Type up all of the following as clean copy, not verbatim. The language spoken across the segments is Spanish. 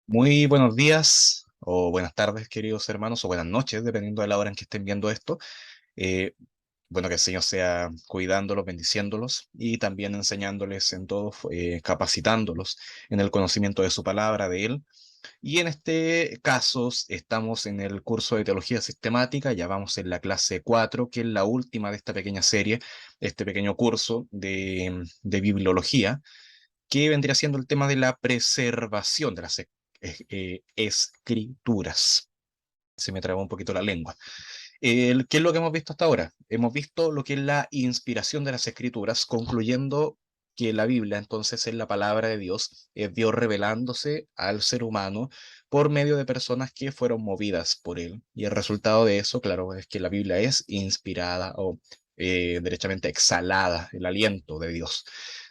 Muy buenos días o buenas tardes, queridos hermanos, o buenas noches, dependiendo de la hora en que estén viendo esto. Eh, bueno, que el Señor sea cuidándolos, bendiciéndolos y también enseñándoles en todo, capacitándolos en el conocimiento de su palabra, de Él. Y en este caso estamos en el curso de Teología Sistemática, ya vamos en la clase 4, que es la última de esta pequeña serie, este pequeño curso de bibliología que vendría siendo el tema de la preservación de las escrituras. Se me trabó un poquito la lengua. ¿Qué es lo que hemos visto hasta ahora? Hemos visto lo que es la inspiración de las escrituras, concluyendo que la Biblia entonces es la palabra de Dios, es Dios revelándose al ser humano por medio de personas que fueron movidas por él. Y el resultado de eso, claro, es que la Biblia es inspirada o derechamente exhalada, el aliento de Dios.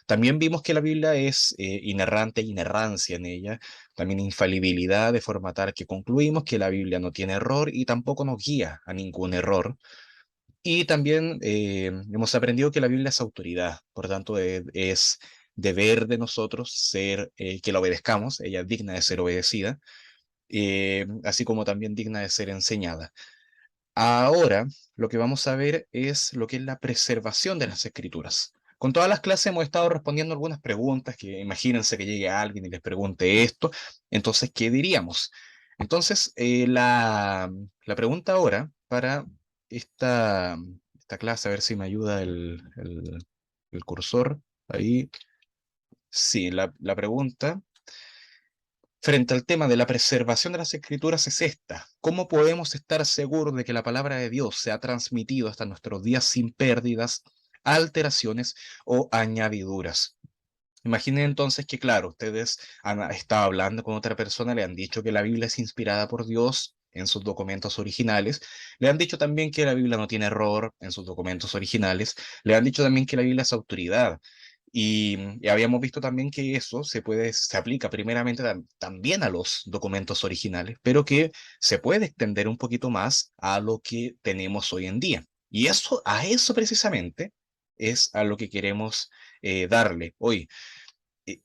También vimos que la Biblia es inerrante, inerrancia en ella, también infalibilidad, de forma tal que concluimos que la Biblia no tiene error y tampoco nos guía a ningún error. Y también hemos aprendido que la Biblia es autoridad, por tanto es deber de nosotros ser que la obedezcamos, ella es digna de ser obedecida, así como también digna de ser enseñada. Ahora, lo que vamos a ver es lo que es la preservación de las escrituras. Con todas las clases hemos estado respondiendo algunas preguntas, que imagínense que llegue alguien y les pregunte esto, entonces, ¿qué diríamos? Entonces, la pregunta ahora para esta clase, a ver si me ayuda el cursor ahí. Sí, la pregunta frente al tema de la preservación de las escrituras es esta. ¿Cómo podemos estar seguros de que la palabra de Dios se ha transmitido hasta nuestros días sin pérdidas, alteraciones o añadiduras? Imaginen entonces que, claro, ustedes han estado hablando con otra persona, le han dicho que la Biblia es inspirada por Dios en sus documentos originales, le han dicho también que la Biblia no tiene error en sus documentos originales, le han dicho también que la Biblia es autoridad. Y habíamos visto también que eso se aplica primeramente también a los documentos originales, pero que se puede extender un poquito más a lo que tenemos hoy en día. Y eso, a eso precisamente es a lo que queremos darle hoy.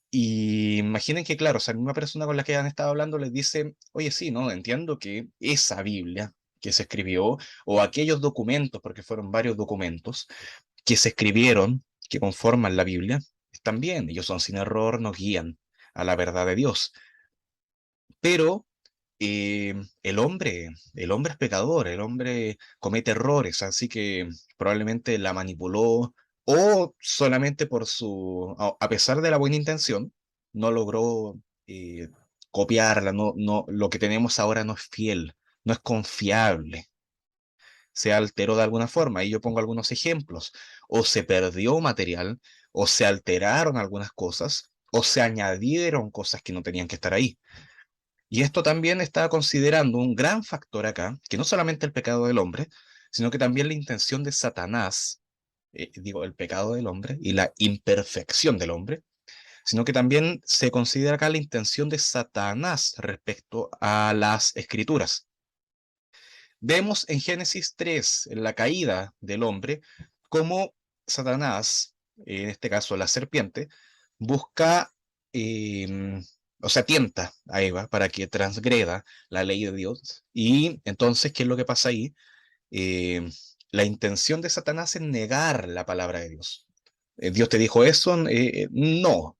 Y imaginen que, claro, esa misma persona con la que han estado hablando les dice, oye, sí, no, entiendo que esa Biblia que se escribió, o aquellos documentos, porque fueron varios documentos, que se escribieron, que conforman la Biblia, están bien, ellos son sin error, nos guían a la verdad de Dios. Pero eh, el hombre es pecador, el hombre comete errores, así que probablemente la manipuló o solamente por a pesar de la buena intención, no logró eh, copiarla, lo que tenemos ahora no es fiel, no es confiable, se alteró de alguna forma. Y yo pongo algunos ejemplos. O se perdió material, o se alteraron algunas cosas, o se añadieron cosas que no tenían que estar ahí. Y esto también está considerando un gran factor acá, que no solamente el pecado del hombre, sino que también la intención de Satanás, digo, el pecado del hombre y la imperfección del hombre, sino que también se considera acá la intención de Satanás respecto a las escrituras. Vemos en Génesis 3, en la caída del hombre, cómo Satanás, en este caso la serpiente, busca, eh, o sea, tienta a Eva para que transgreda la ley de Dios. Y entonces, ¿qué es lo que pasa ahí? Eh, la intención de Satanás es negar la palabra de Dios. Dios te dijo eso, no,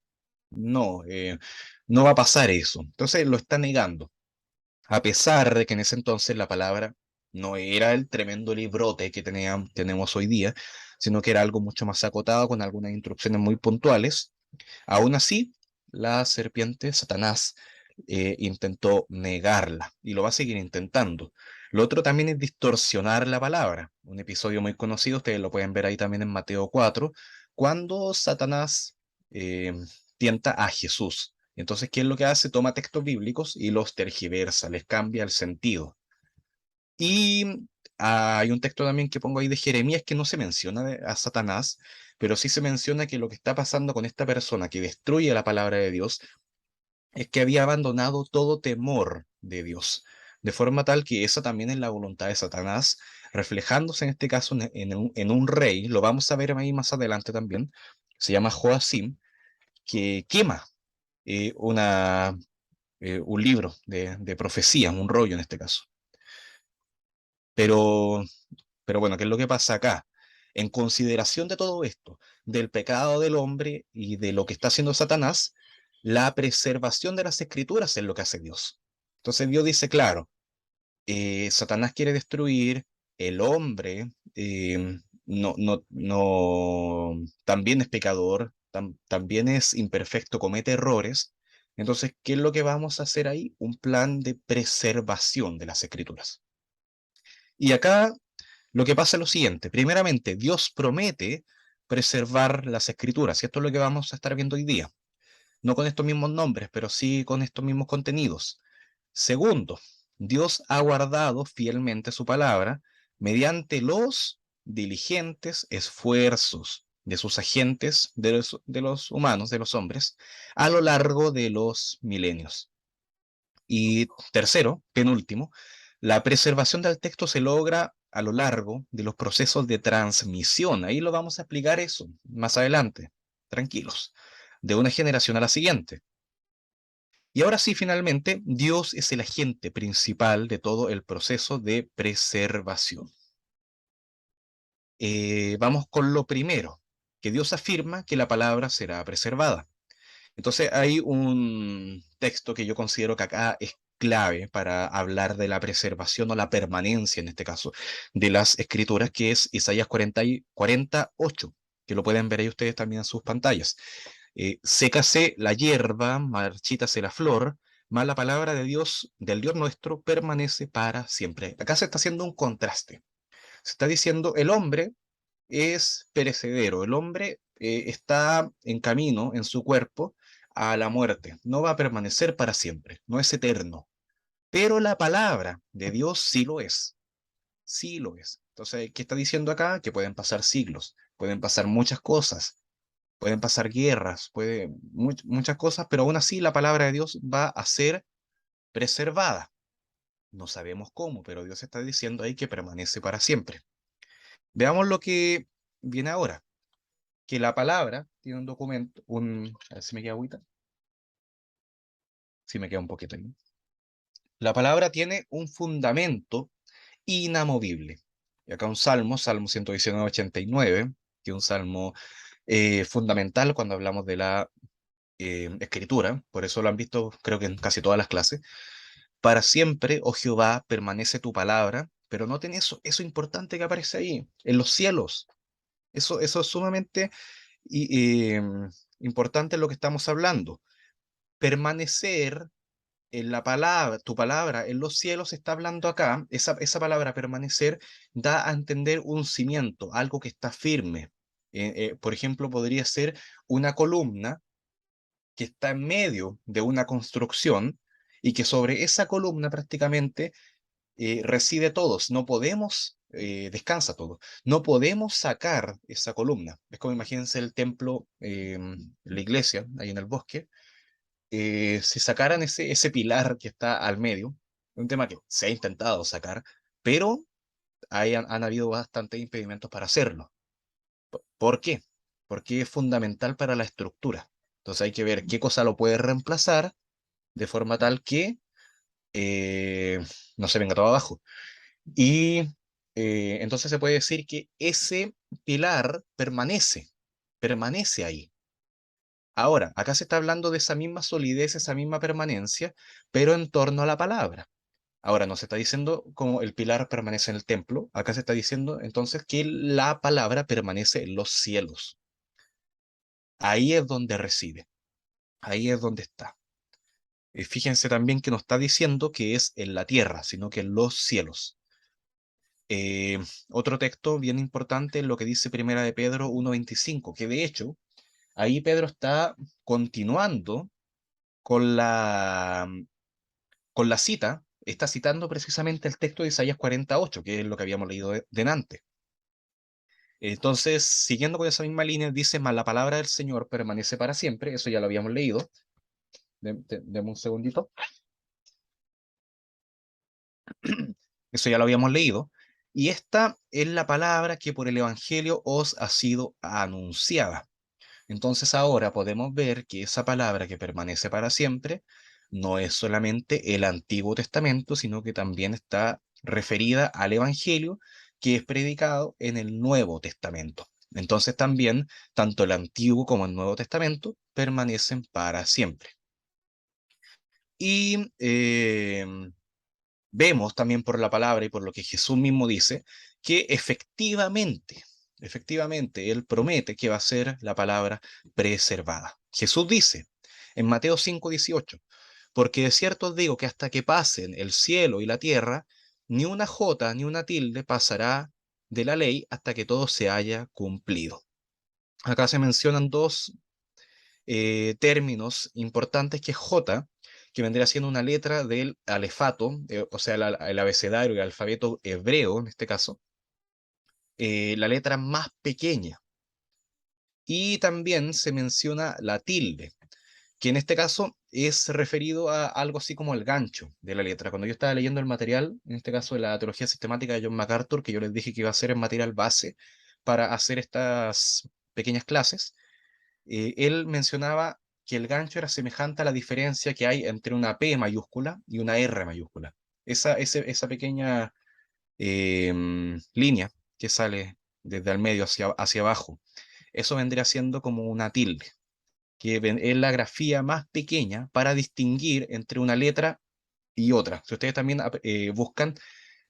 no, no va a pasar eso. Entonces lo está negando a pesar de que en ese entonces la palabra no era el tremendo librote que tenemos hoy día, sino que era algo mucho más acotado con algunas instrucciones muy puntuales. Aún así, la serpiente, Satanás, intentó negarla y lo va a seguir intentando. Lo otro también es distorsionar la palabra. Un episodio muy conocido, ustedes lo pueden ver ahí también en Mateo 4, cuando Satanás eh, tienta a Jesús. Entonces, ¿qué es lo que hace? Toma textos bíblicos y los tergiversa, les cambia el sentido. Y hay un texto también que pongo ahí de Jeremías que no se menciona a Satanás, pero sí se menciona que lo que está pasando con esta persona que destruye la palabra de Dios es que había abandonado todo temor de Dios, de forma tal que esa también es la voluntad de Satanás, reflejándose en este caso en un rey, lo vamos a ver ahí más adelante también, se llama Joacim, que quema una, un libro de profecía, un rollo en este caso. Pero, pero bueno, ¿qué es lo que pasa acá? En consideración de todo esto, del pecado del hombre y de lo que está haciendo Satanás, la preservación de las escrituras es lo que hace Dios. Entonces Dios dice, claro, Satanás quiere destruir, el hombre también es pecador, también es imperfecto, comete errores. Entonces, ¿qué es lo que vamos a hacer ahí? Un plan de preservación de las escrituras. Y acá lo que pasa es lo siguiente. Primeramente, Dios promete preservar las escrituras, y esto es lo que vamos a estar viendo hoy día. No con estos mismos nombres, pero sí con estos mismos contenidos. Segundo, Dios ha guardado fielmente su palabra mediante los diligentes esfuerzos de sus agentes, de los humanos, de los hombres, a lo largo de los milenios. Y tercero, penúltimo, la preservación del texto se logra a lo largo de los procesos de transmisión. Ahí lo vamos a explicar eso más adelante. Tranquilos. De una generación a la siguiente. Y ahora sí, finalmente, Dios es el agente principal de todo el proceso de preservación. Vamos con lo primero, que Dios afirma que la palabra será preservada. Entonces hay un texto que yo considero que acá es clave para hablar de la preservación o la permanencia, en este caso, de las escrituras, que es Isaías 48, que lo pueden ver ahí ustedes también en sus pantallas. Sécase la hierba, marchítase la flor, mas la palabra de Dios, del Dios nuestro, permanece para siempre. Acá se está haciendo un contraste. Se está diciendo el hombre es perecedero, el hombre está en camino en su cuerpo a la muerte, no va a permanecer para siempre, no es eterno, pero la palabra de Dios sí lo es, sí lo es. Entonces, ¿qué está diciendo acá? Que pueden pasar siglos, pueden pasar muchas cosas, pueden pasar guerras, muchas cosas, pero aún así la palabra de Dios va a ser preservada. No sabemos cómo, pero Dios está diciendo ahí que permanece para siempre. Veamos lo que viene ahora. Que la palabra tiene un documento, a ver si me queda agüita, si me queda un poquito ahí. La palabra tiene un fundamento inamovible. Y acá un salmo, Salmo 119, que es un salmo fundamental cuando hablamos de la escritura, por eso lo han visto creo que en casi todas las clases. Para siempre, oh Jehová, permanece tu palabra, pero noten eso importante que aparece ahí, en los cielos. Eso es sumamente importante en lo que estamos hablando. Permanecer en la palabra, tu palabra en los cielos está hablando acá, esa palabra permanecer da a entender un cimiento, algo que está firme. Por ejemplo, podría ser una columna que está en medio de una construcción y que sobre esa columna prácticamente reside todos. No podemos, descansa todo. No podemos sacar esa columna. Es como imagínense el templo, la iglesia, ahí en el bosque. Si sacaran ese pilar que está al medio, un tema que se ha intentado sacar, pero han habido bastantes impedimentos para hacerlo. ¿Por qué? Porque es fundamental para la estructura. Entonces hay que ver qué cosa lo puede reemplazar de forma tal que eh, no se venga todo abajo. Y entonces se puede decir que ese pilar permanece ahí. Ahora, acá se está hablando de esa misma solidez, esa misma permanencia, pero en torno a la palabra. Ahora, no se está diciendo como el pilar permanece en el templo, acá se está diciendo entonces que la palabra permanece en los cielos. Ahí es donde reside, ahí es donde está. Fíjense también que no está diciendo que es en la tierra, sino que en los cielos. Eh, Otro texto bien importante es lo que dice Primera de Pedro 1:25, que de hecho ahí Pedro está continuando con la cita, está citando precisamente el texto de Isaías 48, que es lo que habíamos leído delante. Entonces, siguiendo con esa misma línea, dice, mas la palabra del Señor permanece para siempre, eso ya lo habíamos leído. Deme un segundito. Eso ya lo habíamos leído. Y esta es la palabra que por el Evangelio os ha sido anunciada. Entonces ahora podemos ver que esa palabra que permanece para siempre no es solamente el Antiguo Testamento, sino que también está referida al Evangelio que es predicado en el Nuevo Testamento. Entonces también, tanto el Antiguo como el Nuevo Testamento permanecen para siempre. Y vemos también por la palabra y por lo que Jesús mismo dice, que efectivamente, Él promete que va a ser la palabra preservada. Jesús dice en Mateo 5:18, porque de cierto os digo que hasta que pasen el cielo y la tierra, ni una jota ni una tilde pasará de la ley hasta que todo se haya cumplido. Acá se mencionan dos términos importantes, que es J, que vendría siendo una letra del alefato, o sea, el abecedario, el alfabeto hebreo en este caso, la letra más pequeña. Y también se menciona la tilde, que en este caso es referido a algo así como el gancho de la letra. Cuando yo estaba leyendo el material, en este caso de la teología sistemática de John MacArthur, que yo les dije que iba a ser el material base para hacer estas pequeñas clases, él mencionaba que el gancho era semejante a la diferencia que hay entre una P mayúscula y una R mayúscula. Esa pequeña línea que sale desde el medio hacia abajo, eso vendría siendo como una tilde, que es la grafía más pequeña para distinguir entre una letra y otra. Si ustedes también buscan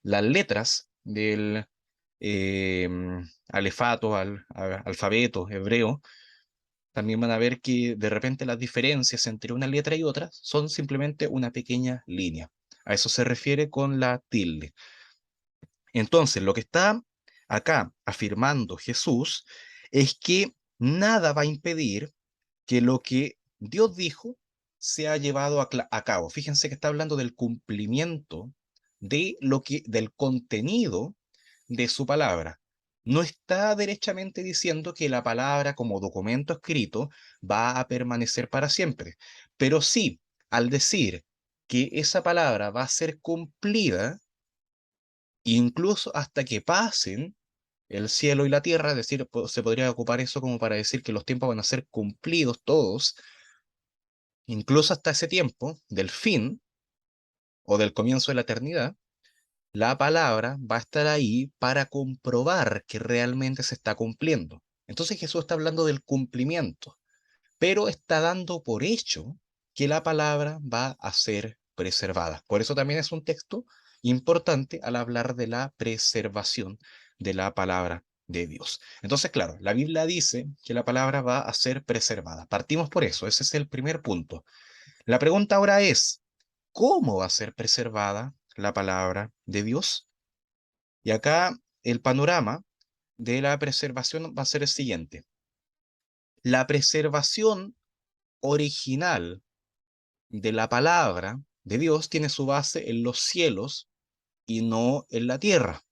las letras del eh, alefato, alfabeto hebreo, también van a ver que de repente las diferencias entre una letra y otra son simplemente una pequeña línea. A eso se refiere con la tilde. Entonces, lo que está acá afirmando Jesús es que nada va a impedir que lo que Dios dijo sea llevado a cabo. Fíjense que está hablando del cumplimiento del contenido de su palabra. No está derechamente diciendo que la palabra como documento escrito va a permanecer para siempre, pero sí, al decir que esa palabra va a ser cumplida, incluso hasta que pasen el cielo y la tierra, es decir, se podría ocupar eso como para decir que los tiempos van a ser cumplidos todos, incluso hasta ese tiempo del fin o del comienzo de la eternidad, la palabra va a estar ahí para comprobar que realmente se está cumpliendo. Entonces Jesús está hablando del cumplimiento, pero está dando por hecho que la palabra va a ser preservada. Por eso también es un texto importante al hablar de la preservación de la palabra de Dios. Entonces, claro, la Biblia dice que la palabra va a ser preservada. Partimos por eso, ese es el primer punto. La pregunta ahora es, ¿cómo va a ser preservada la palabra de Dios? Y acá el panorama de la preservación va a ser el siguiente. La preservación original de la palabra de Dios tiene su base en los cielos y no en la tierra.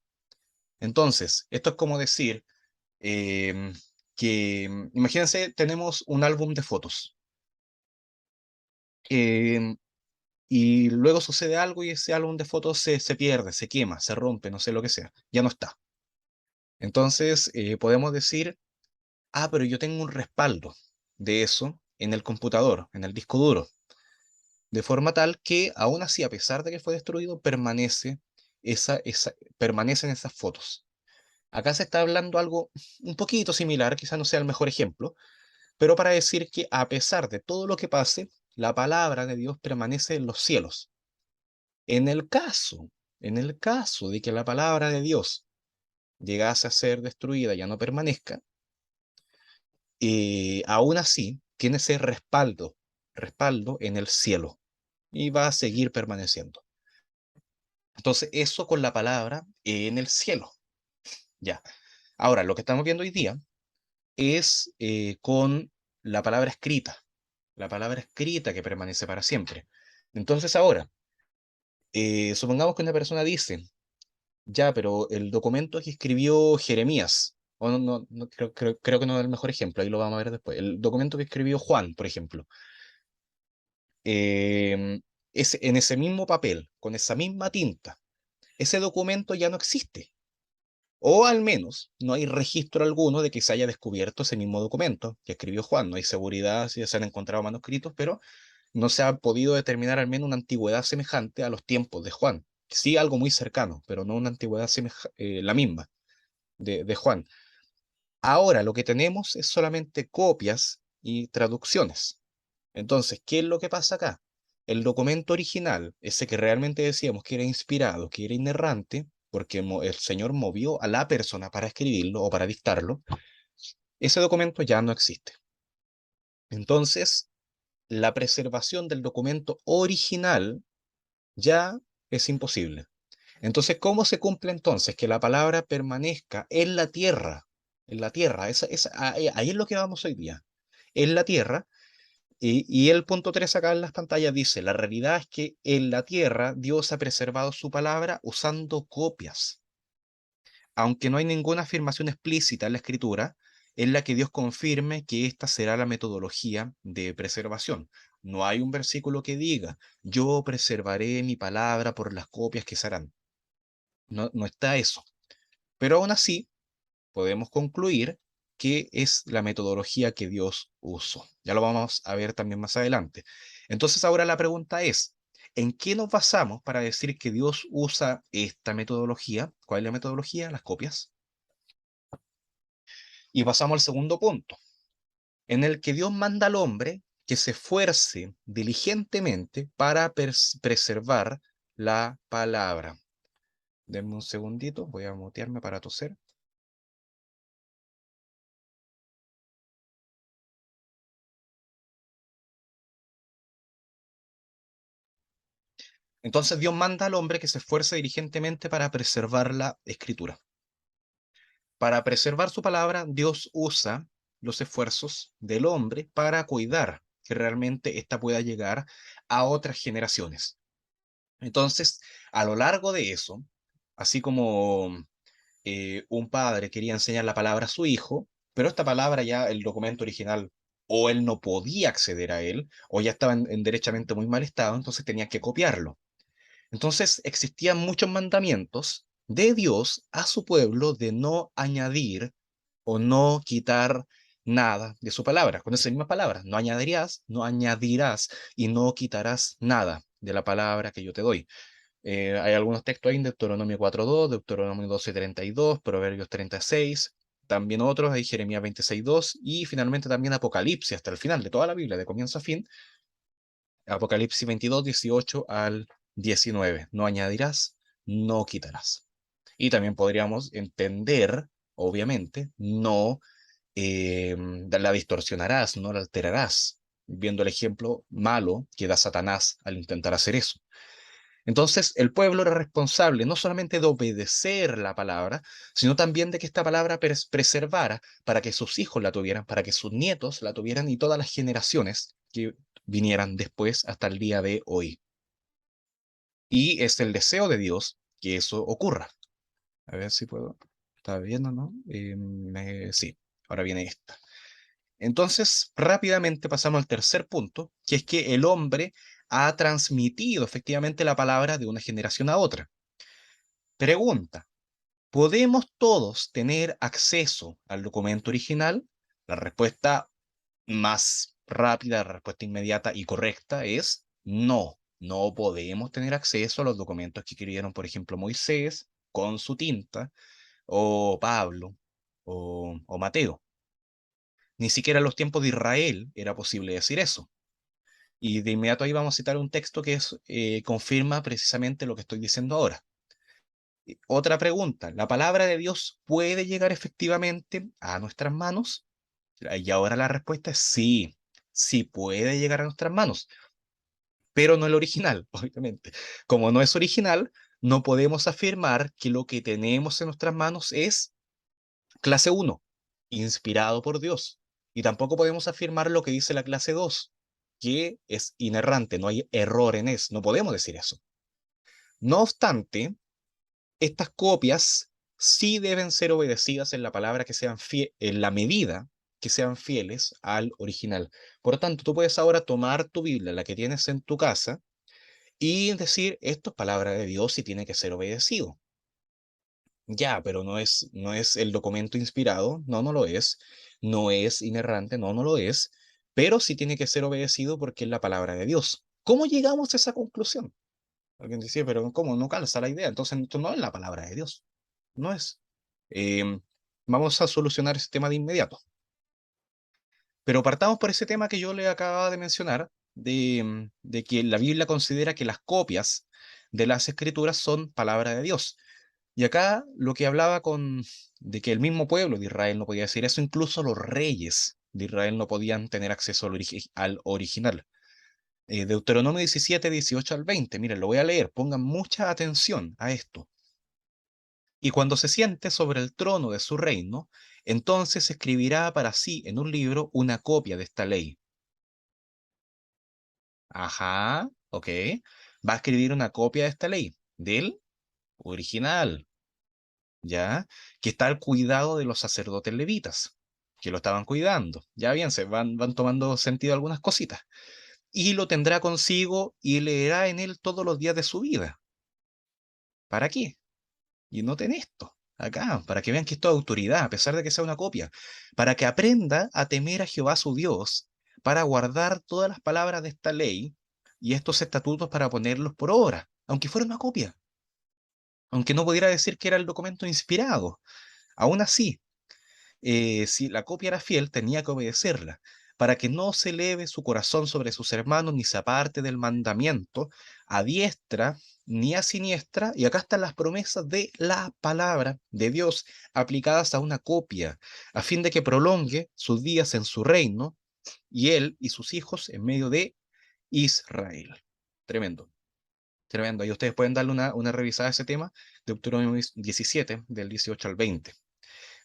Entonces, esto es como decir eh, imagínense, tenemos un álbum de fotos eh, y luego sucede algo y ese álbum de fotos se pierde, se quema, se rompe, no sé lo que sea, ya no está. Entonces, podemos decir, ah, pero yo tengo un respaldo de eso en el computador, en el disco duro, de forma tal que aún así, a pesar de que fue destruido, permanecen esas fotos. Acá se está hablando algo un poquito similar, quizás no sea el mejor ejemplo, pero para decir que a pesar de todo lo que pase, la palabra de Dios permanece en los cielos. En el caso, en el caso de que la palabra de Dios llegase a ser destruida, ya no permanezca, aún así tiene ese respaldo en el cielo y va a seguir permaneciendo. Entonces, eso con la palabra en el cielo. Ya. Ahora, lo que estamos viendo hoy día es con la palabra escrita que permanece para siempre. Entonces, ahora, supongamos que una persona dice, ya, pero el documento que escribió Jeremías, o creo que no es el mejor ejemplo, ahí lo vamos a ver después, el documento que escribió Juan, por ejemplo, en ese mismo papel, con esa misma tinta, ese documento ya no existe. O al menos no hay registro alguno de que se haya descubierto ese mismo documento que escribió Juan. No hay seguridad si se han encontrado manuscritos, pero no se ha podido determinar al menos una antigüedad semejante a los tiempos de Juan. Sí, algo muy cercano, pero no una antigüedad la misma de Juan. Ahora lo que tenemos es solamente copias y traducciones. Entonces, ¿qué es lo que pasa acá? El documento original, ese que realmente decíamos que era inspirado, que era inerrante, porque el Señor movió a la persona para escribirlo o para dictarlo, ese documento ya no existe. Entonces, la preservación del documento original ya es imposible. Entonces, ¿cómo se cumple entonces que la palabra permanezca en la tierra? En la tierra, ahí es lo que vamos hoy día. En la tierra, y el punto 3 acá en las pantallas dice, la realidad es que en la tierra Dios ha preservado su palabra usando copias. Aunque no hay ninguna afirmación explícita en la escritura, en la que Dios confirme que esta será la metodología de preservación. No hay un versículo que diga, yo preservaré mi palabra por las copias que se harán. No, no está eso. Pero aún así, podemos concluir que es la metodología que Dios usó. Ya lo vamos a ver también más adelante. Entonces ahora la pregunta es, ¿en qué nos basamos para decir que Dios usa esta metodología? ¿Cuál es la metodología? Las copias. Y pasamos al segundo punto, en el que Dios manda al hombre que se esfuerce diligentemente para preservar la palabra. Denme un segundito, voy a mutearme para toser. Entonces Dios manda al hombre que se esfuerce diligentemente para preservar la escritura. Para preservar su palabra, Dios usa los esfuerzos del hombre para cuidar que realmente ésta pueda llegar a otras generaciones. Entonces, a lo largo de eso, así como un padre quería enseñar la palabra a su hijo, pero esta palabra ya, el documento original, o él no podía acceder a él, o ya estaba en derechamente muy mal estado, entonces tenía que copiarlo. Entonces existían muchos mandamientos de Dios a su pueblo de no añadir o no quitar nada de su palabra, con esas mismas palabras, no añadirás, no añadirás y no quitarás nada de la palabra que yo te doy. Hay algunos textos ahí en Deuteronomio 4.2, Deuteronomio 12.32, Proverbios 36, también otros, hay Jeremías 26.2 y finalmente también Apocalipsis, hasta el final de toda la Biblia, de comienzo a fin, Apocalipsis 22, 18 al 19. No añadirás, no quitarás. Y también podríamos entender, obviamente, no la distorsionarás, no la alterarás, viendo el ejemplo malo que da Satanás al intentar hacer eso. Entonces, el pueblo era responsable no solamente de obedecer la palabra, sino también de que esta palabra preservara para que sus hijos la tuvieran, para que sus nietos la tuvieran y todas las generaciones que vinieran después hasta el día de hoy. Y es el deseo de Dios que eso ocurra. A ver si puedo. ¿Está bien o no? Sí, ahora viene esta. Entonces, rápidamente pasamos al tercer punto, que es que el hombre ha transmitido efectivamente la palabra de una generación a otra. Pregunta, ¿podemos todos tener acceso al documento original? La respuesta más rápida, la respuesta inmediata y correcta es no. No podemos tener acceso a los documentos que escribieron, por ejemplo, Moisés con su tinta, o Pablo, o Mateo. Ni siquiera en los tiempos de Israel era posible decir eso. Y de inmediato ahí vamos a citar un texto que confirma precisamente lo que estoy diciendo ahora. Otra pregunta, ¿la palabra de Dios puede llegar efectivamente a nuestras manos? Y ahora la respuesta es sí, sí puede llegar a nuestras manos, pero no el original, obviamente. Como no es original, no podemos afirmar que lo que tenemos en nuestras manos es clase 1, inspirado por Dios. Y tampoco podemos afirmar lo que dice la clase 2, que es inerrante, no hay error en eso, no podemos decir eso. No obstante, estas copias sí deben ser obedecidas en la palabra que sean en la medida que sean fieles al original. Por lo tanto, tú puedes ahora tomar tu Biblia, la que tienes en tu casa, y decir, esto es palabra de Dios y tiene que ser obedecido. Ya, pero no es el documento inspirado, no, no lo es. No es inerrante, no, no lo es. pero sí tiene que ser obedecido porque es la palabra de Dios. ¿Cómo llegamos a esa conclusión? Alguien decía, pero ¿cómo no calza la idea? Entonces esto no es la palabra de Dios, no es. Em, Vamos a solucionar ese tema de inmediato. Pero partamos por ese tema que yo le acababa de mencionar, de que la Biblia considera que las copias de las escrituras son palabra de Dios. Y acá lo que hablaba de que el mismo pueblo de Israel no podía decir eso, incluso los reyes de Israel no podían tener acceso al original. Deuteronomio 17, 18 al 20, miren, lo voy a leer, pongan mucha atención a esto. Y cuando se siente sobre el trono de su reino, entonces escribirá para sí en un libro una copia de esta ley. Ajá, ok. Va a escribir una copia de esta ley, del original, ¿ya? Que está al cuidado de los sacerdotes levitas, que lo estaban cuidando. Ya bien, van tomando sentido algunas cositas. Y lo tendrá consigo y leerá en él todos los días de su vida. ¿Para qué? Y noten esto, acá, para que vean que esto es autoridad, a pesar de que sea una copia, para que aprenda a temer a Jehová su Dios, para guardar todas las palabras de esta ley y estos estatutos para ponerlos por obra, aunque fuera una copia, aunque no pudiera decir que era el documento inspirado. Aún así, si la copia era fiel, tenía que obedecerla, para que no se eleve su corazón sobre sus hermanos, ni se aparte del mandamiento, a diestra ni a siniestra. Y acá están las promesas de la palabra de Dios aplicadas a una copia, a fin de que prolongue sus días en su reino, y él y sus hijos en medio de Israel. Tremendo. Tremendo. Y ustedes pueden darle una revisada a ese tema, Deuteronomio 17, del 18 al 20.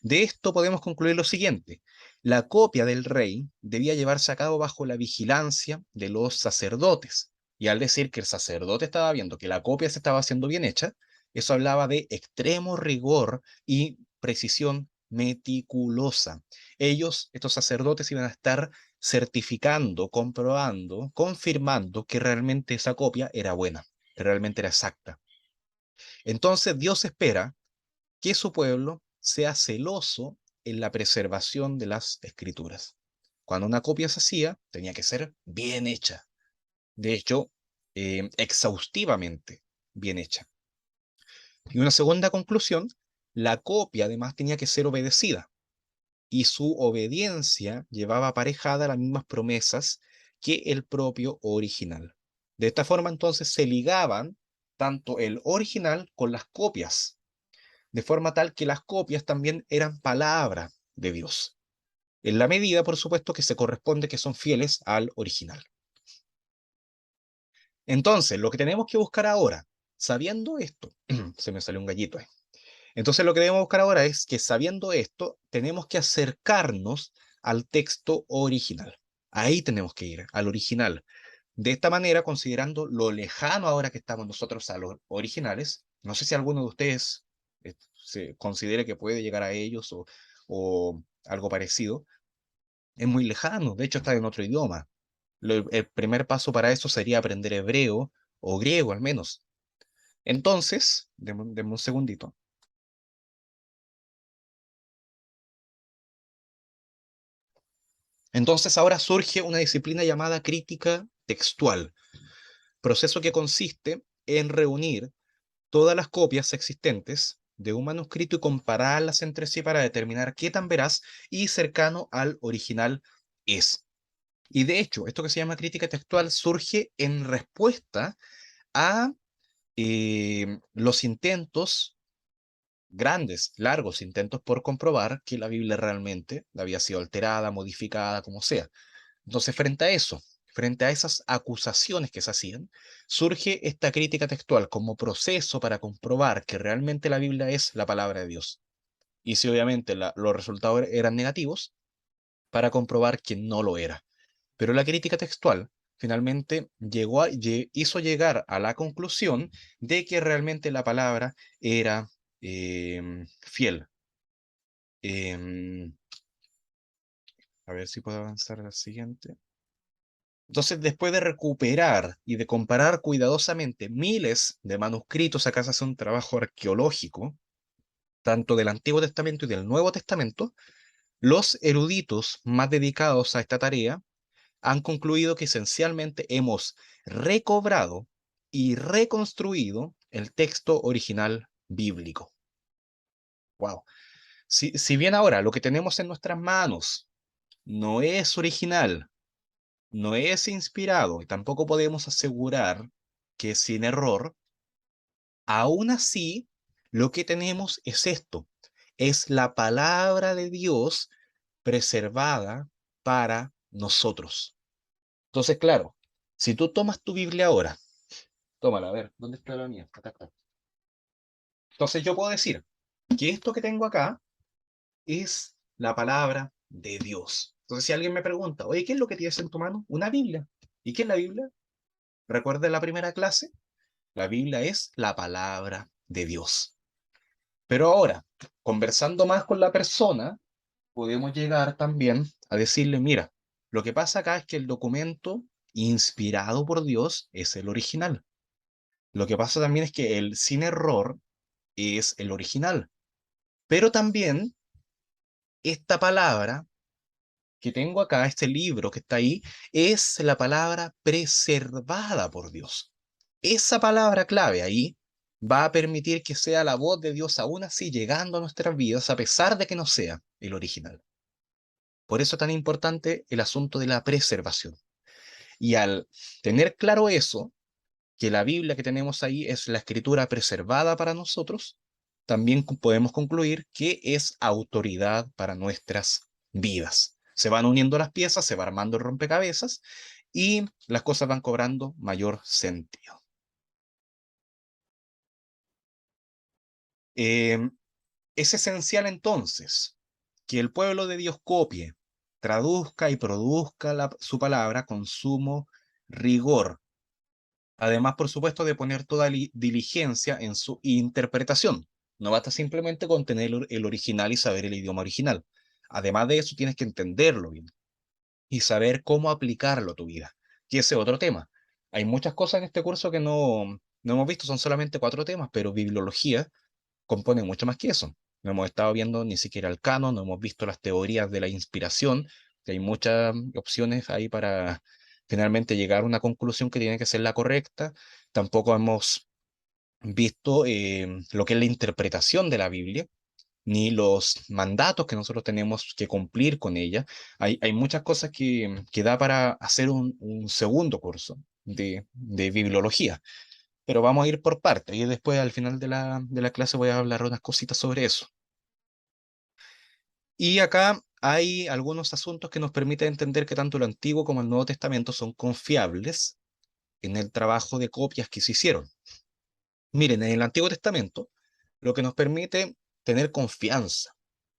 De esto podemos concluir lo siguiente. La copia del rey debía llevarse a cabo bajo la vigilancia de los sacerdotes. Y al decir que el sacerdote estaba viendo que la copia se estaba haciendo bien hecha, eso hablaba de extremo rigor y precisión meticulosa. Ellos, estos sacerdotes, iban a estar certificando, comprobando, confirmando que realmente esa copia era buena, que realmente era exacta. Entonces Dios espera que su pueblo sea celoso en la preservación de las escrituras. Cuando una copia se hacía, tenía que ser bien hecha. De hecho, exhaustivamente bien hecha. Y una segunda conclusión, la copia además tenía que ser obedecida. Y su obediencia llevaba aparejada las mismas promesas que el propio original. De esta forma entonces se ligaban tanto el original con las copias de forma tal que las copias también eran palabra de Dios, en la medida, por supuesto, que se corresponde que son fieles al original. Entonces, lo que tenemos que buscar ahora, sabiendo esto, se me salió un gallito ahí. Entonces, lo que debemos buscar ahora es que sabiendo esto, tenemos que acercarnos al texto original. Ahí tenemos que ir, al original. De esta manera, considerando lo lejano ahora que estamos nosotros a los originales, no sé si alguno de ustedes se considere que puede llegar a ellos o algo parecido, es muy lejano, de hecho está en otro idioma. El primer paso para eso sería aprender hebreo o griego al menos. Entonces, denme un segundito. Entonces ahora surge una disciplina llamada crítica textual, proceso que consiste en reunir todas las copias existentes de un manuscrito y compararlas entre sí para determinar qué tan veraz y cercano al original es. Y de hecho, esto que se llama crítica textual surge en respuesta a los intentos, grandes, largos intentos por comprobar que la Biblia realmente había sido alterada, modificada, como sea. Entonces, frente a eso, frente a esas acusaciones que se hacían, surge esta crítica textual como proceso para comprobar que realmente la Biblia es la palabra de Dios. Y si obviamente los resultados eran negativos, para comprobar que no lo era. Pero la crítica textual finalmente hizo llegar a la conclusión de que realmente la palabra era fiel. Em, a ver si puedo avanzar al siguiente. Entonces, después de recuperar y de comparar cuidadosamente miles de manuscritos, acá se hace un trabajo arqueológico, tanto del Antiguo Testamento y del Nuevo Testamento, los eruditos más dedicados a esta tarea han concluido que esencialmente hemos recobrado y reconstruido el texto original bíblico. Wow. Si bien ahora lo que tenemos en nuestras manos no es original, no es inspirado y tampoco podemos asegurar que es sin error, aún así lo que tenemos es esto, es la palabra de Dios preservada para nosotros. Entonces, claro, si tú tomas tu Biblia ahora, tómala, a ver, ¿dónde está la mía? Acá está. Entonces yo puedo decir que esto que tengo acá es la palabra de Dios. Entonces, si alguien me pregunta, oye, ¿qué es lo que tienes en tu mano? Una Biblia. ¿Y qué es la Biblia? ¿Recuerda la primera clase? La Biblia es la palabra de Dios. Pero ahora, conversando más con la persona, podemos llegar también a decirle, mira, lo que pasa acá es que el documento inspirado por Dios es el original. Lo que pasa también es que el sin error es el original. Pero también esta palabra que tengo acá, este libro que está ahí, es la palabra preservada por Dios. Esa palabra clave ahí va a permitir que sea la voz de Dios aún así llegando a nuestras vidas, a pesar de que no sea el original. Por eso es tan importante el asunto de la preservación. Y al tener claro eso, que la Biblia que tenemos ahí es la escritura preservada para nosotros, también podemos concluir que es autoridad para nuestras vidas. Se van uniendo las piezas, se va armando el rompecabezas y las cosas van cobrando mayor sentido. Eh, es esencial entonces que el pueblo de Dios copie, traduzca y produzca su palabra con sumo rigor. Además, por supuesto, de poner toda diligencia en su interpretación. No basta simplemente con tener el original y saber el idioma original. Además de eso, tienes que entenderlo bien y saber cómo aplicarlo a tu vida, que ese es otro tema. Hay muchas cosas en este curso que no hemos visto, son solamente 4 temas, pero bibliología compone mucho más que eso. No hemos estado viendo ni siquiera el canon, no hemos visto las teorías de la inspiración, que hay muchas opciones ahí para finalmente llegar a una conclusión que tiene que ser la correcta. Tampoco hemos visto lo que es la interpretación de la Biblia, ni los mandatos que nosotros tenemos que cumplir con ella. Hay muchas cosas que da para hacer un segundo curso de bibliología, pero vamos a ir por partes y después al final de la clase voy a hablar unas cositas sobre eso. Y acá hay algunos asuntos que nos permiten entender que tanto el Antiguo como el Nuevo Testamento son confiables en el trabajo de copias que se hicieron. Miren, en el Antiguo Testamento, lo que nos permite tener confianza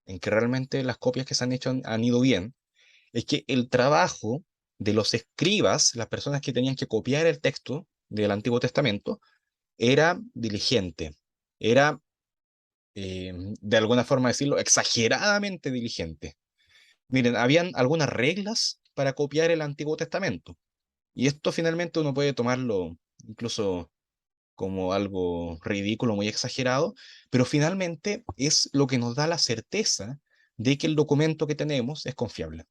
en que realmente las copias que se han hecho han ido bien, es que el trabajo de los escribas, las personas que tenían que copiar el texto del Antiguo Testamento, era diligente, era, de alguna forma decirlo, exageradamente diligente. Miren, habían algunas reglas para copiar el Antiguo Testamento, y esto finalmente uno puede tomarlo incluso como algo ridículo, muy exagerado, pero finalmente es lo que nos da la certeza de que el documento que tenemos es confiable.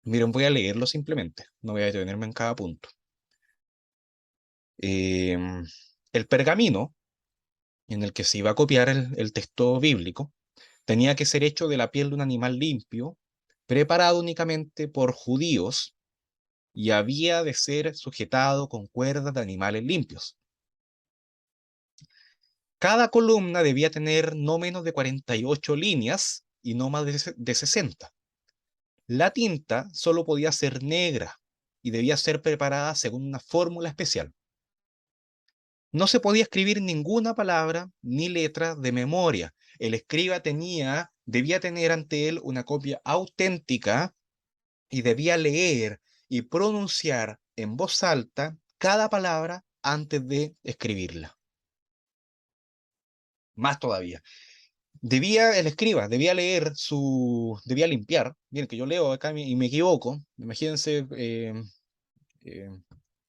Miren, voy a leerlo simplemente, no voy a detenerme en cada punto. Em, el pergamino en el que se iba a copiar el texto bíblico tenía que ser hecho de la piel de un animal limpio, preparado únicamente por judíos y había de ser sujetado con cuerdas de animales limpios. Cada columna debía tener no menos de 48 líneas y no más de 60. La tinta solo podía ser negra y debía ser preparada según una fórmula especial. No se podía escribir ninguna palabra ni letra de memoria. El escriba debía tener ante él una copia auténtica y debía leer y pronunciar en voz alta cada palabra antes de escribirla. Más todavía. El escriba, debía limpiar. Miren que yo leo acá y me equivoco. Imagínense eh,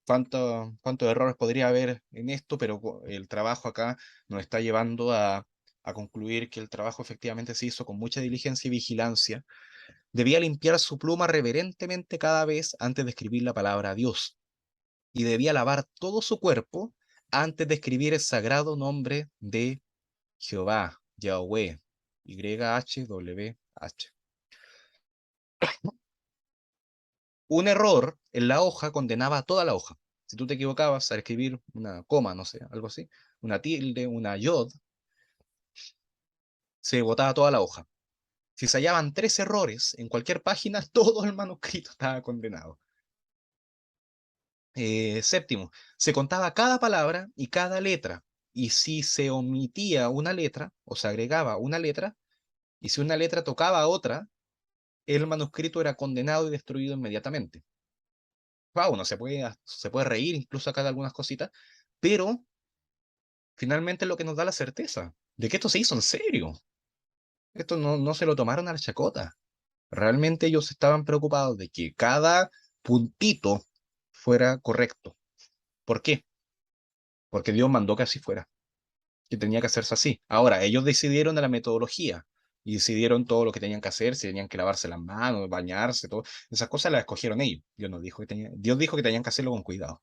cuántos errores podría haber en esto, pero el trabajo acá nos está llevando a concluir que el trabajo efectivamente se hizo con mucha diligencia y vigilancia. Debía limpiar su pluma reverentemente cada vez antes de escribir la palabra Dios, y debía lavar todo su cuerpo antes de escribir el sagrado nombre de Jehová, Yahweh, YHWH. Un error en la hoja condenaba a toda la hoja. Si tú te equivocabas al escribir una coma, no sé, algo así, una tilde, una yod, se botaba toda la hoja. Si se hallaban 3 errores en cualquier página, todo el manuscrito estaba condenado. Séptimo, se contaba cada palabra y cada letra. Y si se omitía una letra o se agregaba una letra, y si una letra tocaba a otra, el manuscrito era condenado y destruido inmediatamente. Wow, uno se puede reír incluso acá de algunas cositas, pero finalmente es lo que nos da la certeza de que esto se hizo en serio. Esto no se lo tomaron a la chacota. Realmente ellos estaban preocupados de que cada puntito fuera correcto. ¿Por qué? Porque Dios mandó que así fuera, que tenía que hacerse así. Ahora, ellos decidieron de la metodología y decidieron todo lo que tenían que hacer, si tenían que lavarse las manos, bañarse, todo. Esas cosas las escogieron ellos. Dios dijo que tenían que hacerlo con cuidado.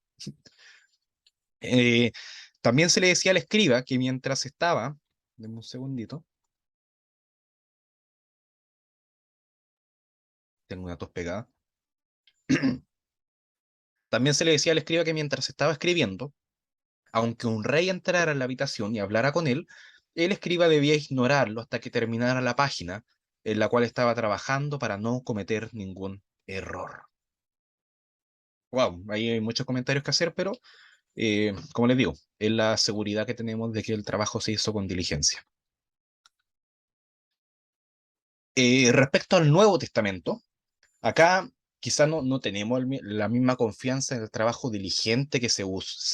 Eh, También se le decía al escriba que mientras estaba, denme un segundito, tengo una tos pegada. También se le decía al escriba que mientras estaba escribiendo, aunque un rey entrara en la habitación y hablara con él, el escriba debía ignorarlo hasta que terminara la página en la cual estaba trabajando para no cometer ningún error. Wow, ahí hay muchos comentarios que hacer, pero como les digo, es la seguridad que tenemos de que el trabajo se hizo con diligencia. Respecto al Nuevo Testamento, acá quizás no tenemos la misma confianza en el trabajo diligente que se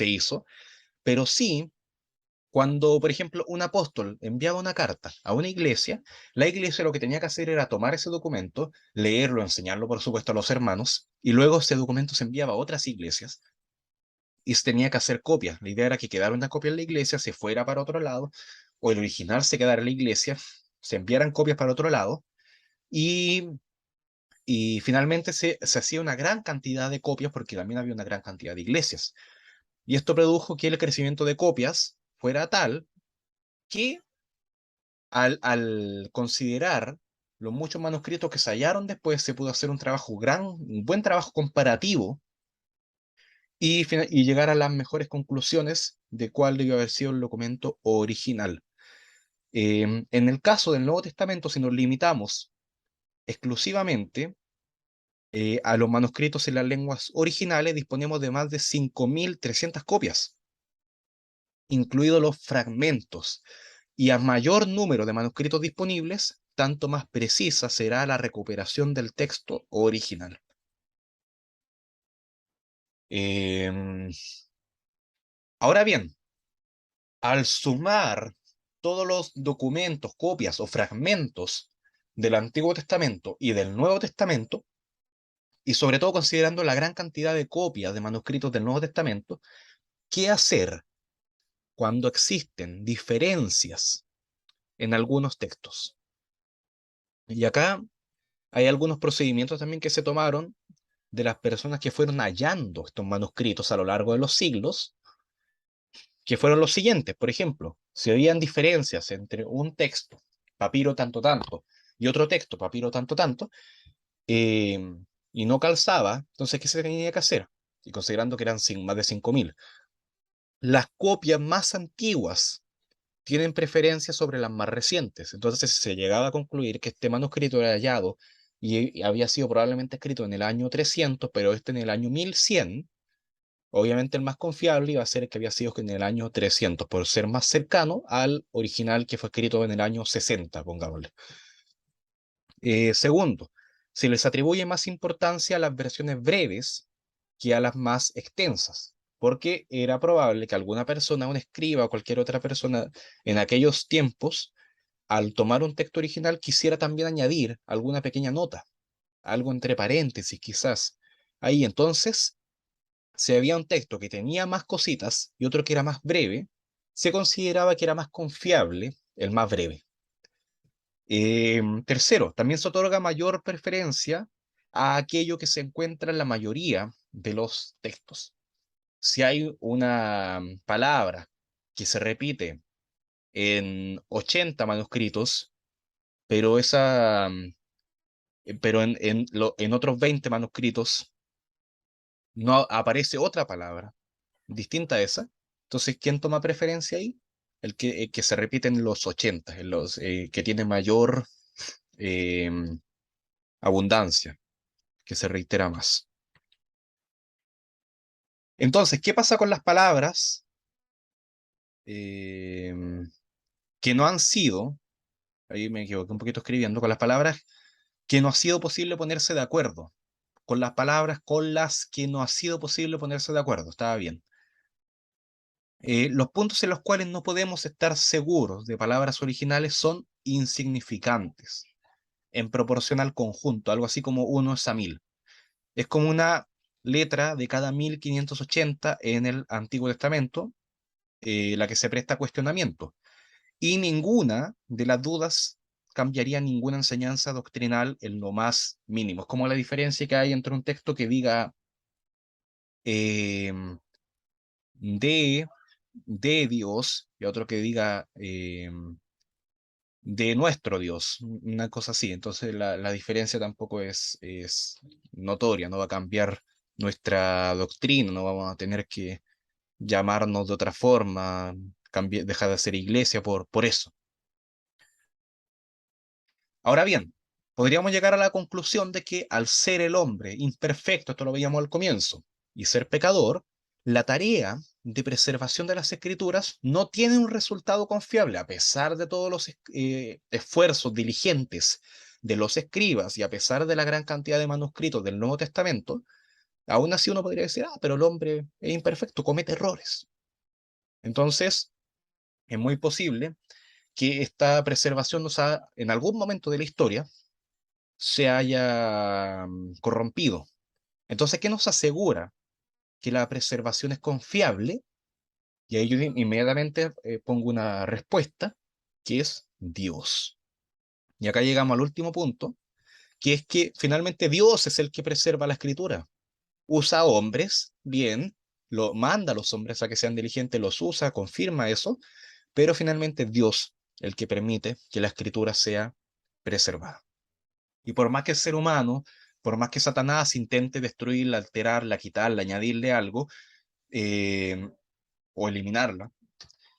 hizo, pero sí, cuando, por ejemplo, un apóstol enviaba una carta a una iglesia, la iglesia lo que tenía que hacer era tomar ese documento, leerlo, enseñarlo, por supuesto, a los hermanos, y luego ese documento se enviaba a otras iglesias y se tenía que hacer copias. La idea era que quedara una copia en la iglesia, se fuera para otro lado, o el original se quedara en la iglesia, se enviaran copias para otro lado, y finalmente se hacía una gran cantidad de copias porque también había una gran cantidad de iglesias. Y esto produjo que el crecimiento de copias fuera tal que al considerar los muchos manuscritos que se hallaron después, se pudo hacer un buen trabajo comparativo y llegar a las mejores conclusiones de cuál debió haber sido el documento original. En el caso del Nuevo Testamento, si nos limitamos exclusivamente a los manuscritos en las lenguas originales, disponemos de más de 5.300 copias, incluidos los fragmentos. Y a mayor número de manuscritos disponibles, tanto más precisa será la recuperación del texto original. Em, Ahora bien, al sumar todos los documentos, copias o fragmentos del Antiguo Testamento y del Nuevo Testamento, y sobre todo considerando la gran cantidad de copias de manuscritos del Nuevo Testamento, ¿qué hacer cuando existen diferencias en algunos textos? Y acá hay algunos procedimientos también que se tomaron de las personas que fueron hallando estos manuscritos a lo largo de los siglos, que fueron los siguientes. Por ejemplo, si habían diferencias entre un texto, papiro tanto tanto, y otro texto, papiro tanto tanto, eh, y no calzaba, entonces, ¿qué se tenía que hacer? Y considerando que eran más de 5.000, las copias más antiguas tienen preferencia sobre las más recientes. Entonces se llegaba a concluir que este manuscrito era hallado y había sido probablemente escrito en el año 300, pero este en el año 1100. Obviamente el más confiable iba a ser el que había sido en el año 300, por ser más cercano al original que fue escrito en el año 60, pongámosle. Segundo, se les atribuye más importancia a las versiones breves que a las más extensas, porque era probable que alguna persona, un escriba o cualquier otra persona en aquellos tiempos, al tomar un texto original, quisiera también añadir alguna pequeña nota, algo entre paréntesis quizás. Ahí entonces, si había un texto que tenía más cositas y otro que era más breve, se consideraba que era más confiable el más breve. Tercero, también se otorga mayor preferencia a aquello que se encuentra en la mayoría de los textos. Si hay una palabra que se repite en 80 manuscritos, pero en otros 20 manuscritos no aparece otra palabra distinta a esa, entonces, ¿quién toma preferencia ahí? El que se repite en los 80, que tiene mayor eh, abundancia, que se reitera más. Entonces, ¿qué pasa con las palabras eh, que no han sido, ahí me equivoqué un poquito escribiendo, con las palabras que no ha sido posible ponerse de acuerdo, con las palabras con las que no ha sido posible ponerse de acuerdo, estaba bien. Los puntos en los cuales no podemos estar seguros de palabras originales son insignificantes en proporción al conjunto, algo así como 1:1000. Es como una letra de cada 1580 en el Antiguo Testamento, la que se presta a cuestionamiento. Y ninguna de las dudas cambiaría ninguna enseñanza doctrinal en lo más mínimo. Es como la diferencia que hay entre un texto que diga eh, de, de Dios y otro que diga de nuestro Dios, una cosa así. Entonces la diferencia tampoco es notoria, no va a cambiar nuestra doctrina, no vamos a tener que llamarnos de otra forma, dejar de ser iglesia por eso. Ahora bien, podríamos llegar a la conclusión de que al ser el hombre imperfecto, esto lo veíamos al comienzo, y ser pecador, la tarea de preservación de las escrituras no tiene un resultado confiable, a pesar de todos los esfuerzos diligentes de los escribas y a pesar de la gran cantidad de manuscritos del Nuevo Testamento, aún así uno podría decir, pero el hombre es imperfecto, comete errores. Entonces, es muy posible que esta preservación, en algún momento de la historia, se haya corrompido. Entonces, ¿qué nos asegura que la preservación es confiable? Y ahí yo inmediatamente pongo una respuesta, que es Dios. Y acá llegamos al último punto, que es que finalmente Dios es el que preserva la escritura. Usa hombres, bien, lo manda a los hombres a que sean diligentes, los usa, confirma eso, pero finalmente Dios el que permite que la escritura sea preservada. Y por más que el ser humano, por más que Satanás intente destruirla, alterarla, quitarla, añadirle algo eh, o eliminarla,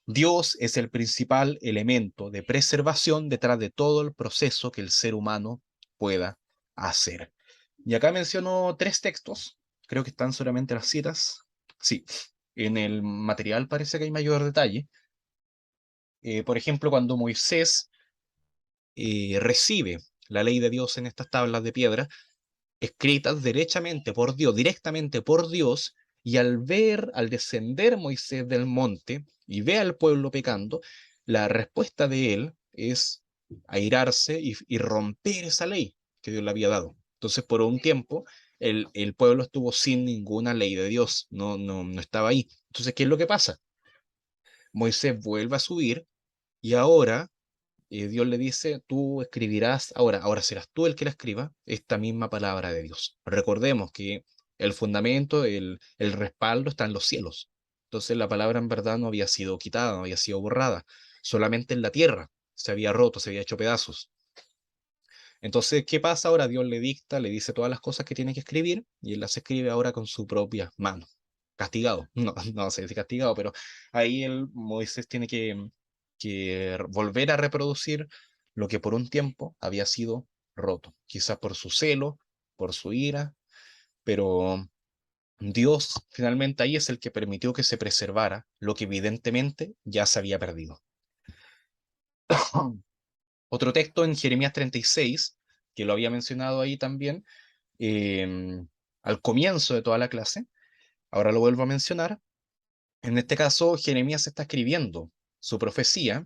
Dios es el principal elemento de preservación detrás de todo el proceso que el ser humano pueda hacer. Y acá menciono 3 textos, creo que están solamente las citas. Sí, en el material parece que hay mayor detalle. Por ejemplo, cuando Moisés recibe la ley de Dios en estas tablas de piedra, escritas derechamente por Dios, directamente por Dios, y al descender Moisés del monte y ve al pueblo pecando, la respuesta de él es airarse y romper esa ley que Dios le había dado. Entonces, por un tiempo, el pueblo estuvo sin ninguna ley de Dios, no estaba ahí. Entonces, ¿qué es lo que pasa? Moisés vuelve a subir y ahora Dios le dice, tú escribirás, ahora serás tú el que la escriba, esta misma palabra de Dios. Recordemos que el fundamento, el respaldo está en los cielos. Entonces la palabra en verdad no había sido quitada, no había sido borrada, solamente en la tierra se había roto, se había hecho pedazos. Entonces, ¿qué pasa ahora? Dios le dicta, le dice todas las cosas que tiene que escribir y él las escribe ahora con su propia mano. Castigado, no sé si castigado, pero ahí Moisés tiene que volver a reproducir lo que por un tiempo había sido roto, quizás por su celo, por su ira, pero Dios finalmente ahí es el que permitió que se preservara lo que evidentemente ya se había perdido. Otro texto en Jeremías 36, que lo había mencionado ahí también, al comienzo de toda la clase, ahora lo vuelvo a mencionar. En este caso, Jeremías está escribiendo su profecía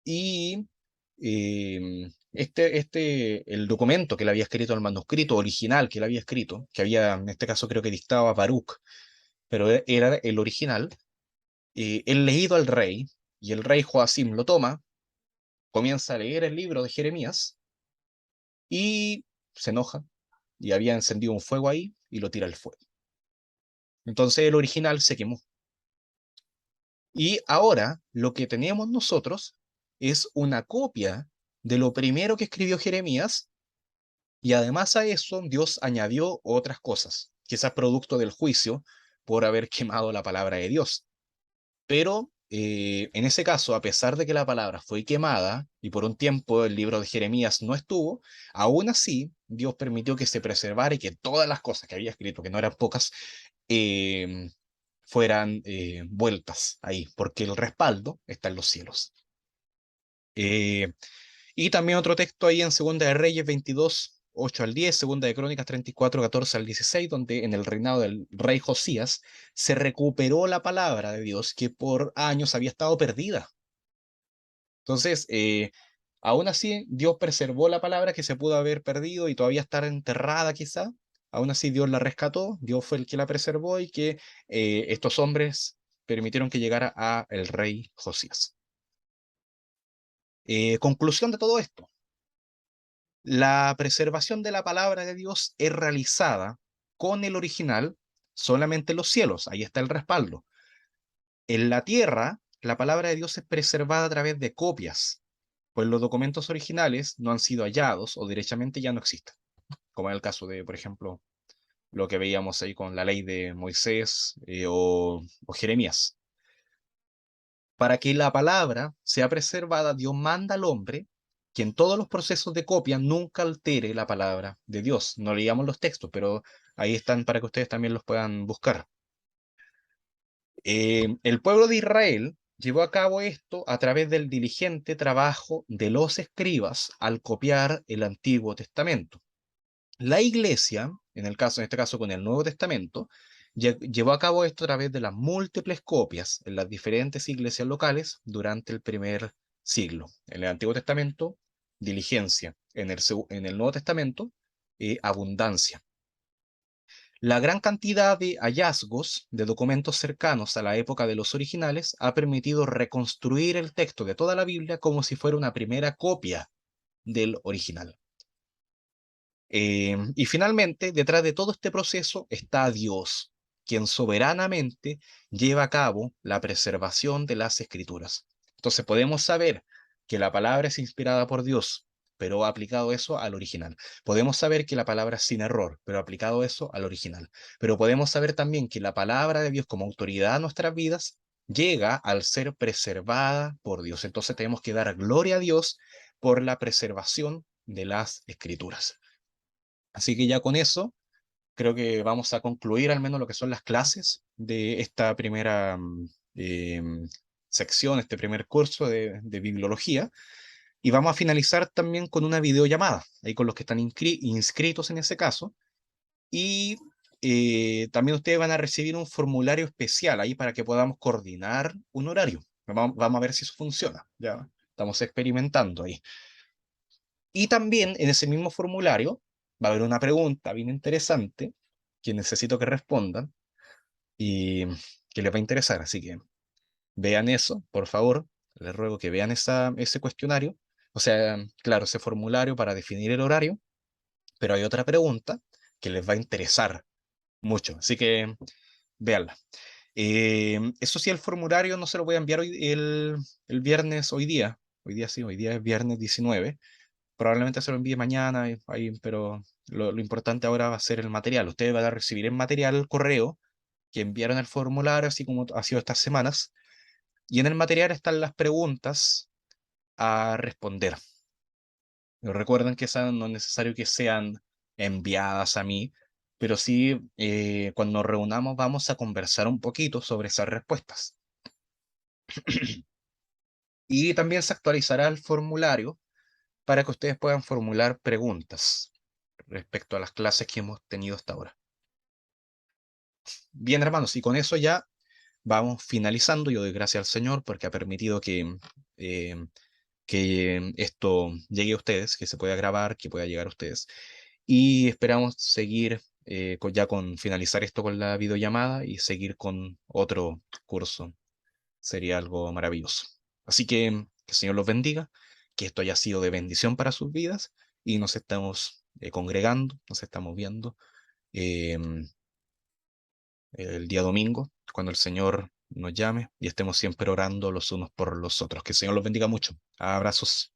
y el documento que le había escrito, el manuscrito original que le había escrito, que había, en este caso creo que dictaba Baruch, pero era el original, el leído al rey, y el rey Joacim lo toma, comienza a leer el libro de Jeremías y se enoja y había encendido un fuego ahí y lo tira al fuego. Entonces el original se quemó. Y ahora lo que tenemos nosotros es una copia de lo primero que escribió Jeremías, y además a eso Dios añadió otras cosas, quizás producto del juicio por haber quemado la palabra de Dios. Pero en ese caso, a pesar de que la palabra fue quemada y por un tiempo el libro de Jeremías no estuvo, aún así Dios permitió que se preservara y que todas las cosas que había escrito, que no eran pocas, eh, fueran vueltas ahí, porque el respaldo está en los cielos. Eh, y también otro texto ahí en Segunda de Reyes 22, 8 al 10, Segunda de Crónicas 34, 14 al 16, donde en el reinado del rey Josías se recuperó la palabra de Dios que por años había estado perdida. Entonces, aún así, Dios preservó la palabra que se pudo haber perdido y todavía estar enterrada quizá. Aún así, Dios la rescató, Dios fue el que la preservó y que estos hombres permitieron que llegara a el rey Josías. Conclusión de todo esto. La preservación de la palabra de Dios es realizada con el original solamente en los cielos, ahí está el respaldo. En la tierra, la palabra de Dios es preservada a través de copias, pues los documentos originales no han sido hallados o derechamente ya no existen, como en el caso de, por ejemplo, lo que veíamos ahí con la ley de Moisés o Jeremías. Para que la palabra sea preservada, Dios manda al hombre que en todos los procesos de copia nunca altere la palabra de Dios. No leíamos los textos, pero ahí están para que ustedes también los puedan buscar. El pueblo de Israel llevó a cabo esto a través del diligente trabajo de los escribas al copiar el Antiguo Testamento. La iglesia, en este caso con el Nuevo Testamento, llevó a cabo esto a través de las múltiples copias en las diferentes iglesias locales durante el primer siglo. En el Antiguo Testamento, diligencia. En el Nuevo Testamento, abundancia. La gran cantidad de hallazgos de documentos cercanos a la época de los originales ha permitido reconstruir el texto de toda la Biblia como si fuera una primera copia del original. Y finalmente, detrás de todo este proceso está Dios, quien soberanamente lleva a cabo la preservación de las escrituras. Entonces podemos saber que la palabra es inspirada por Dios, pero aplicado eso al original. Podemos saber que la palabra es sin error, pero aplicado eso al original. Pero podemos saber también que la palabra de Dios como autoridad a nuestras vidas llega al ser preservada por Dios. Entonces tenemos que dar gloria a Dios por la preservación de las escrituras. Así que ya con eso, creo que vamos a concluir al menos lo que son las clases de esta primera sección, este primer curso de bibliología. Y vamos a finalizar también con una videollamada, ahí con los que están inscritos en ese caso. Y también ustedes van a recibir un formulario especial ahí para que podamos coordinar un horario. Vamos a ver si eso funciona. Ya estamos experimentando ahí. Y también en ese mismo formulario va a haber una pregunta bien interesante que necesito que respondan y que les va a interesar. Así que vean eso, por favor. Les ruego que vean ese cuestionario. O sea, claro, ese formulario para definir el horario. Pero hay otra pregunta que les va a interesar mucho. Así que véanla. Eso sí, el formulario no se lo voy a enviar el viernes, hoy día. Hoy día sí, hoy día es viernes 19. Probablemente se lo envíe mañana, ahí, pero lo importante ahora va a ser el material. Ustedes van a recibir el material, el correo que enviaron el formulario, así como ha sido estas semanas. Y en el material están las preguntas a responder. Pero recuerden que esas no es necesario que sean enviadas a mí, pero sí, cuando nos reunamos vamos a conversar un poquito sobre esas respuestas. Y también se actualizará el formulario para que ustedes puedan formular preguntas respecto a las clases que hemos tenido hasta ahora. Bien, hermanos, y con eso ya vamos finalizando. Yo doy gracias al Señor porque ha permitido eh, que esto llegue a ustedes, que se pueda grabar, que pueda llegar a ustedes. Y esperamos seguir ya con finalizar esto con la videollamada y seguir con otro curso. Sería algo maravilloso. Así que el Señor los bendiga que esto haya sido de bendición para sus vidas y nos estamos congregando, nos estamos viendo em, el día domingo, cuando el Señor nos llame y estemos siempre orando los unos por los otros. Que el Señor los bendiga mucho. Abrazos.